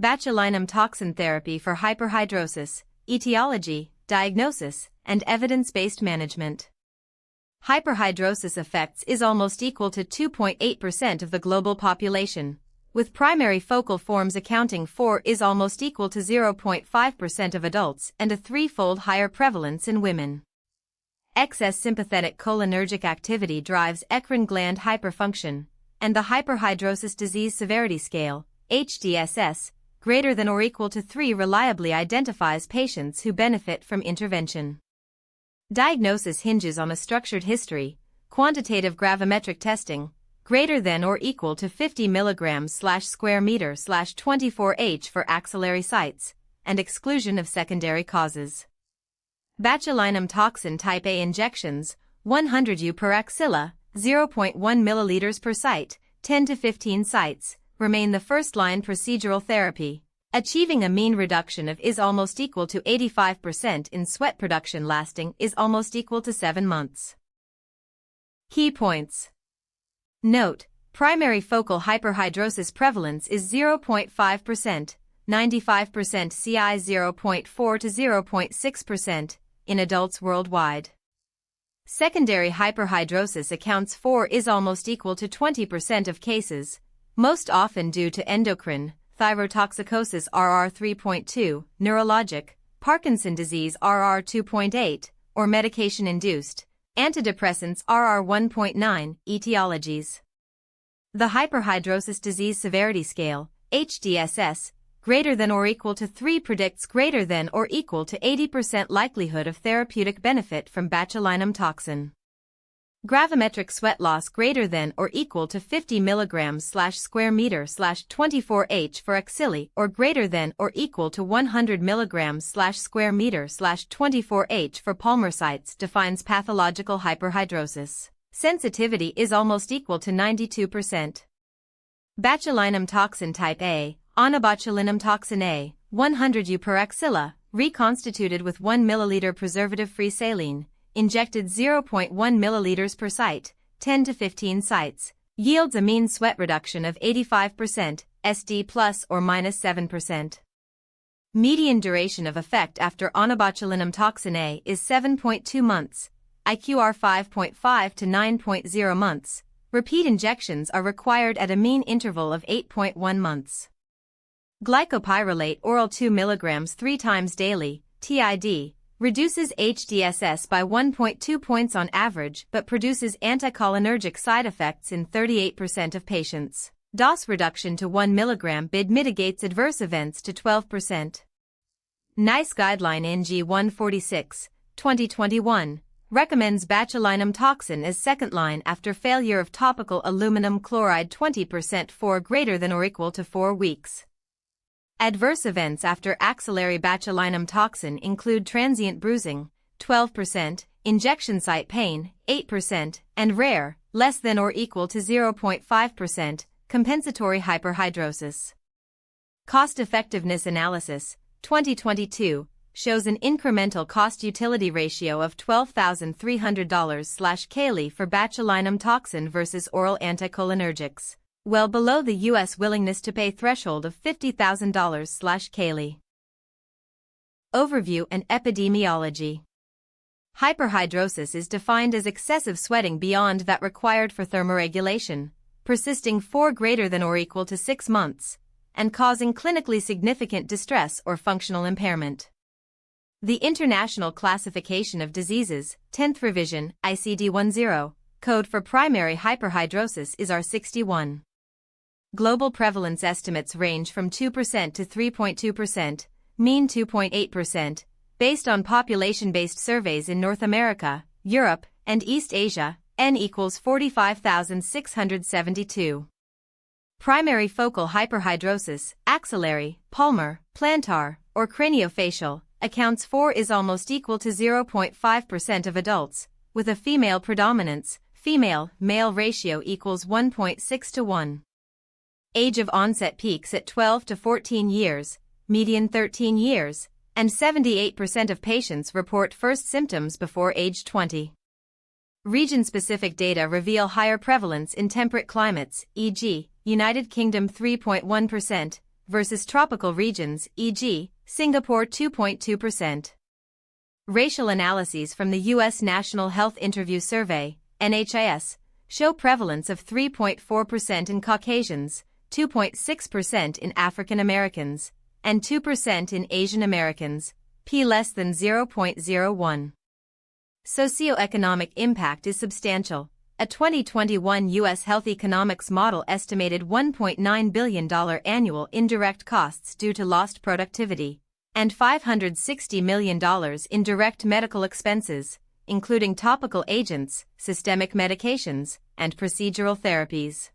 Botulinum toxin therapy for hyperhidrosis, etiology, diagnosis, and evidence-based management. Hyperhidrosis affects is almost equal to 2.8% of the global population, with primary focal forms accounting for is almost equal to 0.5% of adults and a threefold higher prevalence in women. Excess sympathetic cholinergic activity drives eccrine gland hyperfunction, and the Hyperhidrosis Disease Severity Scale, HDSS, greater than or equal to 3 reliably identifies patients who benefit from intervention. Diagnosis hinges on a structured history, quantitative gravimetric testing, greater than or equal to 50 mg/square meter/24H for axillary sites, and exclusion of secondary causes. Botulinum toxin type A injections, 100 U per axilla, 0.1 ml per site, 10 to 15 sites, remain the first-line procedural therapy, achieving a mean reduction of is almost equal to 85% in sweat production lasting is almost equal to 7 months. Key points. Note, primary focal hyperhidrosis prevalence is 0.5%, 95% CI 0.4 to 0.6% in adults worldwide. Secondary hyperhidrosis accounts for is almost equal to 20% of cases, most often due to endocrine, thyrotoxicosis RR 3.2, neurologic, Parkinson disease RR 2.8, or medication-induced, antidepressants RR 1.9, etiologies. The Hyperhidrosis Disease Severity Scale, HDSS, greater than or equal to 3 predicts greater than or equal to 80% likelihood of therapeutic benefit from botulinum toxin. Gravimetric sweat loss greater than or equal to 50 mg/square meter/24H for axilla or greater than or equal to 100 mg/square meter/24H for palmar sites defines pathological hyperhidrosis. Sensitivity is almost equal to 92%. Botulinum toxin type A, Botulinum toxin A, 100 U per axilla, reconstituted with 1 ml preservative-free saline, injected 0.1 ml per site, 10 to 15 sites, yields a mean sweat reduction of 85%, SD plus or minus 7%. Median duration of effect after Botulinum toxin A is 7.2 months, IQR 5.5 to 9.0 months. Repeat injections are required at a mean interval of 8.1 months. Glycopyrrolate oral 2 mg 3 times daily, TID, reduces HDSS by 1.2 points on average but produces anticholinergic side effects in 38% of patients. Dose reduction to 1 mg BID mitigates adverse events to 12%. NICE guideline NG 146, 2021, recommends botulinum toxin as second line after failure of topical aluminum chloride 20% for greater than or equal to 4 weeks. Adverse events after axillary botulinum toxin include transient bruising, 12%, injection site pain, 8%, and rare, less than or equal to 0.5%, compensatory hyperhidrosis. Cost-effectiveness analysis, 2022, shows an incremental cost-utility ratio of $12,300/kL for botulinum toxin versus oral anticholinergics, well below the U.S. willingness to pay threshold of $50,000/kL. Overview and epidemiology. Hyperhidrosis is defined as excessive sweating beyond that required for thermoregulation, persisting for greater than or equal to 6 months, and causing clinically significant distress or functional impairment. The International Classification of Diseases, 10th Revision, ICD-10, code for primary hyperhidrosis is R61. Global prevalence estimates range from 2% to 3.2%, mean 2.8%, based on population-based surveys in North America, Europe, and East Asia, N equals 45,672. Primary focal hyperhidrosis, axillary, palmar, plantar, or craniofacial, accounts for is almost equal to 0.5% of adults, with a female predominance, female-male ratio equals 1.6 to 1. Age of onset peaks at 12 to 14 years, median 13 years, and 78% of patients report first symptoms before age 20. Region-specific data reveal higher prevalence in temperate climates, e.g., United Kingdom 3.1% versus tropical regions, e.g., Singapore 2.2%. Racial analyses from the U.S. National Health Interview Survey, NHIS, show prevalence of 3.4% in Caucasians, 2.6% in African Americans, and 2% in Asian Americans, p less than 0.01. Socioeconomic impact is substantial. A 2021 U.S. Health Economics model estimated $1.9 billion annual indirect costs due to lost productivity, and $560 million in direct medical expenses, including topical agents, systemic medications, and procedural therapies.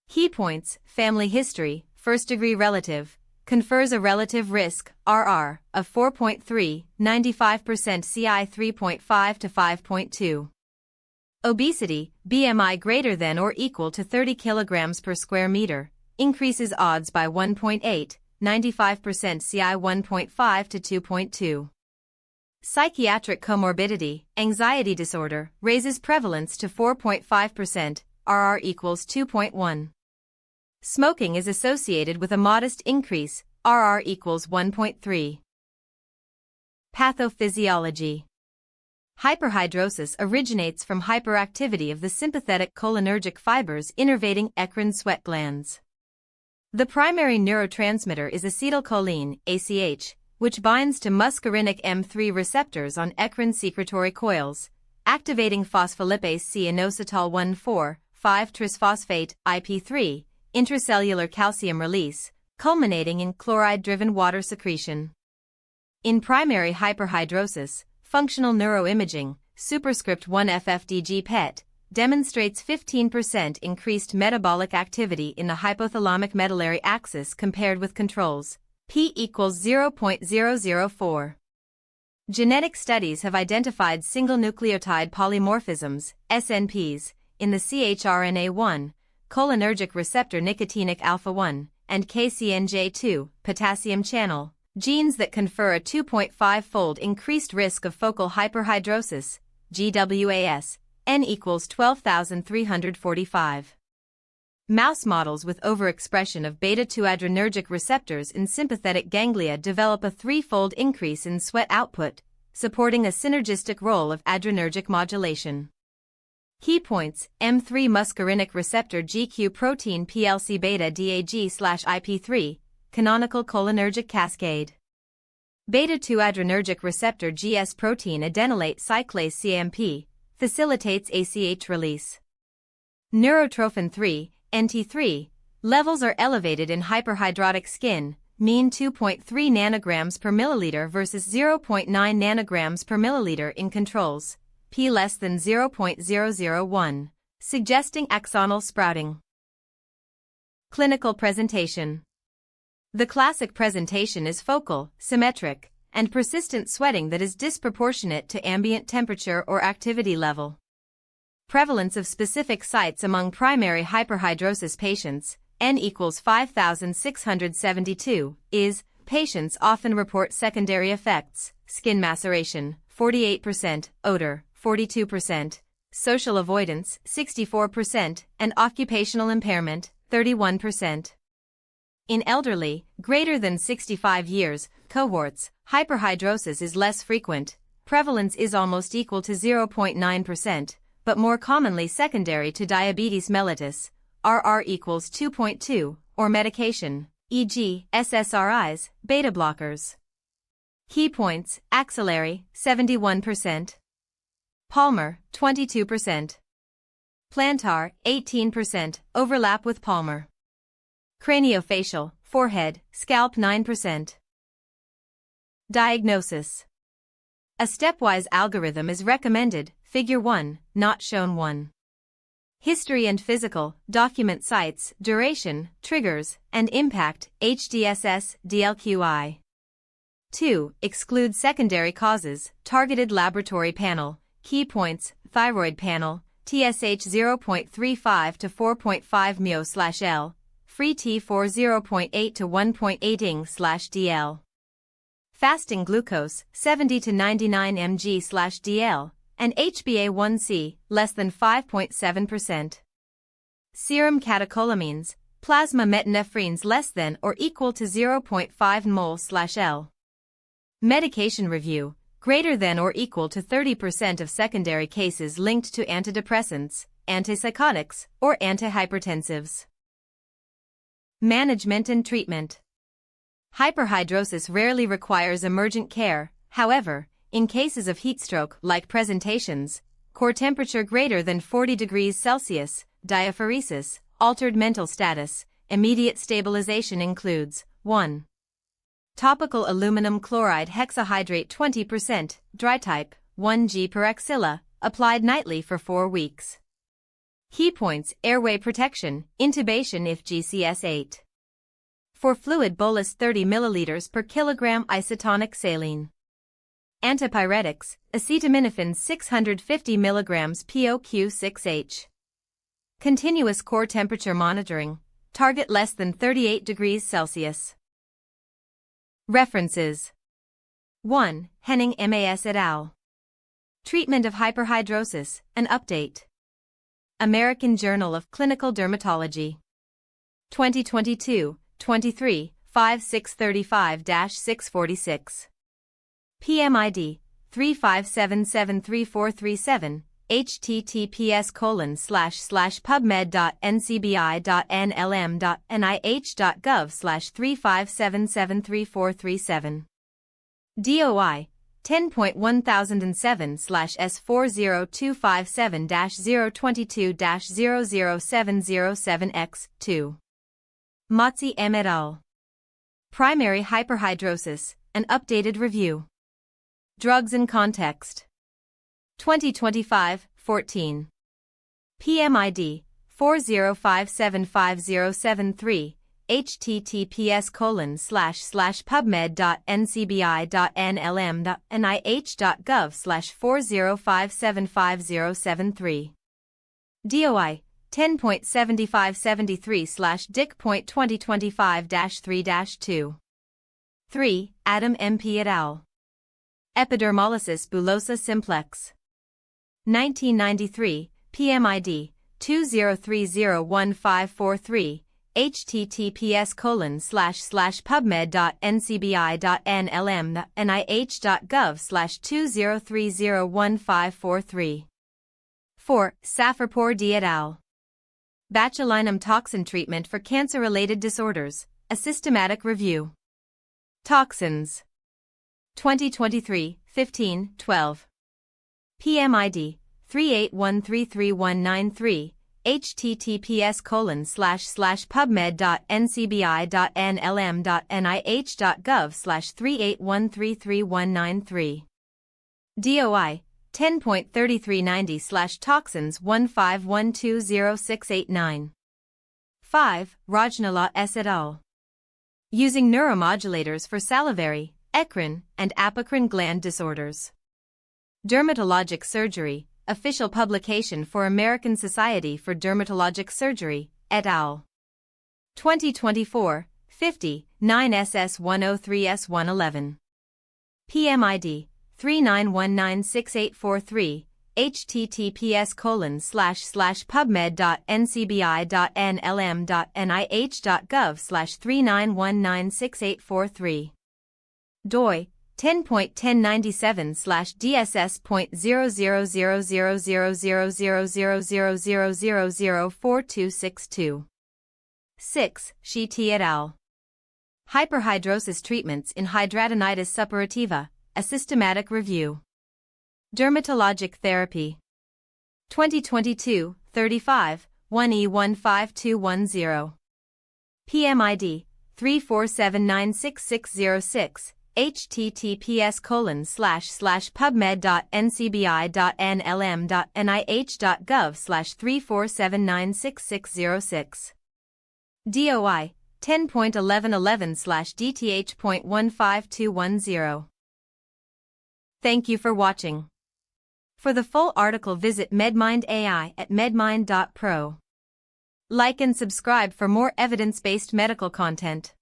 Key points: family history, first-degree relative, confers a relative risk, RR, of 4.3, 95% CI 3.5 to 5.2. Obesity, BMI greater than or equal to 30 kilograms per square meter, increases odds by 1.8, 95% CI 1.5 to 2.2. Psychiatric comorbidity, anxiety disorder, raises prevalence to 4.5%, RR equals 2.1. Smoking is associated with a modest increase, RR equals 1.3. Pathophysiology. Hyperhidrosis originates from hyperactivity of the sympathetic cholinergic fibers innervating eccrine sweat glands. The primary neurotransmitter is acetylcholine, ACH, which binds to muscarinic M3 receptors on eccrine secretory coils, activating phospholipase C-inositol 1,4,5-trisphosphate, IP3, intracellular calcium release, culminating in chloride-driven water secretion. In primary hyperhidrosis, functional neuroimaging, superscript 1 FFDG PET, demonstrates 15% increased metabolic activity in the hypothalamic medullary axis compared with controls, p equals 0.004. Genetic studies have identified single nucleotide polymorphisms, SNPs, in the ChRNA1, cholinergic receptor nicotinic alpha-1, and KCNJ2, potassium channel, genes that confer a 2.5-fold increased risk of focal hyperhidrosis, GWAS, N equals 12,345. Mouse models with overexpression of beta-2 adrenergic receptors in sympathetic ganglia develop a 3-fold increase in sweat output, supporting a synergistic role of adrenergic modulation. Key points: M3 muscarinic receptor GQ protein PLC beta DAG/IP3, canonical cholinergic cascade. Beta-2 adrenergic receptor GS protein adenylate cyclase CMP, facilitates ACH release. Neurotrophin 3, NT3, levels are elevated in hyperhidrotic skin, mean 2.3 nanograms per milliliter versus 0.9 nanograms per milliliter in controls, p less than 0.001, suggesting axonal sprouting. Clinical presentation. The classic presentation is focal, symmetric, and persistent sweating that is disproportionate to ambient temperature or activity level. Prevalence of specific sites among primary hyperhidrosis patients, N equals 5,672, is, patients often report secondary effects, skin maceration, 48%, odor, 42%, social avoidance, 64%, and occupational impairment, 31%. In elderly, greater than 65 years, cohorts, hyperhidrosis is less frequent, prevalence is almost equal to 0.9%, but more commonly secondary to diabetes mellitus, RR equals 2.2, or medication, e.g., SSRIs, beta blockers. Key points: axillary, 71%. Palmar, 22%. Plantar, 18%, overlap with palmar. Craniofacial, forehead, scalp 9%. Diagnosis. A stepwise algorithm is recommended, Figure 1, not shown 1. History and physical, document sites, duration, triggers, and impact, HDSS, DLQI. 2. Exclude secondary causes, targeted laboratory panel, key points, thyroid panel, TSH 0.35 to 4.5 μ/L, free T4 0.8 to 1.8 ing/DL. Fasting glucose, 70 to 99 mg/DL, and HbA1c, less than 5.7%. Serum catecholamines, plasma metanephrines less than or equal to 0.5 mol/L. Medication review, greater than or equal to 30% of secondary cases linked to antidepressants, antipsychotics, or antihypertensives. Management and treatment. Hyperhidrosis rarely requires emergent care, however, in cases of heatstroke-like presentations, core temperature greater than 40 degrees Celsius, diaphoresis, altered mental status, immediate stabilization includes 1. Topical aluminum chloride hexahydrate 20%, dry type, 1 g per axilla, applied nightly for 4 weeks. Key points: airway protection, intubation if GCS 8. For fluid bolus 30 ml per kilogram isotonic saline. Antipyretics, acetaminophen 650 mg POQ6H. Continuous core temperature monitoring, target less than 38 degrees Celsius. References. 1. Henning MAS et al. Treatment of hyperhidrosis, an update. American Journal of Clinical Dermatology. 2022, 23, 5635-646. PMID, 357734337, https://pubmed.ncbi.nlm.nih.gov/357734337. DOI 10.1007/S40257-022-00707X2. Motzi M. et al. Primary hyperhidrosis, an updated review. Drugs in context. 2025-14. PMID 405750773, https://pubmed.ncbi.nlm.nih.gov/405750773. DOI 10.7573/Dic.2025-3-2. 3. Adam MP et al. Epidermolysis bullosa simplex. 1993, PMID 203015543, https://pubmed.ncbi.nlm.nih.gov/203015543. 4. Safarpour D. et al. Botulinum Toxin Treatment for Cancer-Related Disorders, a Systematic Review. Toxins. 2023, 15, 12. PMID 381339193, https://pubmed.ncbi.nlm.nih.gov/381339193. DOI 10.3390/toxins 151206889. 5. Rajnala S. et al. Using neuromodulators for salivary, eccrine, and apocrine gland disorders. Dermatologic Surgery, official publication for American Society for Dermatologic Surgery, et al. 2024, 50, 9SS103S111. PMID 39196843, https://pubmed.ncbi.nlm.nih.gov/391968843. DOI 10.1097/DSS.0000000000004262. 6. Sheety et al. Hyperhidrosis Treatments in Hidradenitis Suppurativa, a Systematic Review. Dermatologic Therapy. 2022, 35, 1E15210. PMID 347966606, https://pubmed.ncbi.nlm.nih.gov/347966606. DOI 10.1111/DTH.15210. Thank you for watching. For the full article visit MedMind AI at medmind.pro. Like and subscribe for more evidence-based medical content.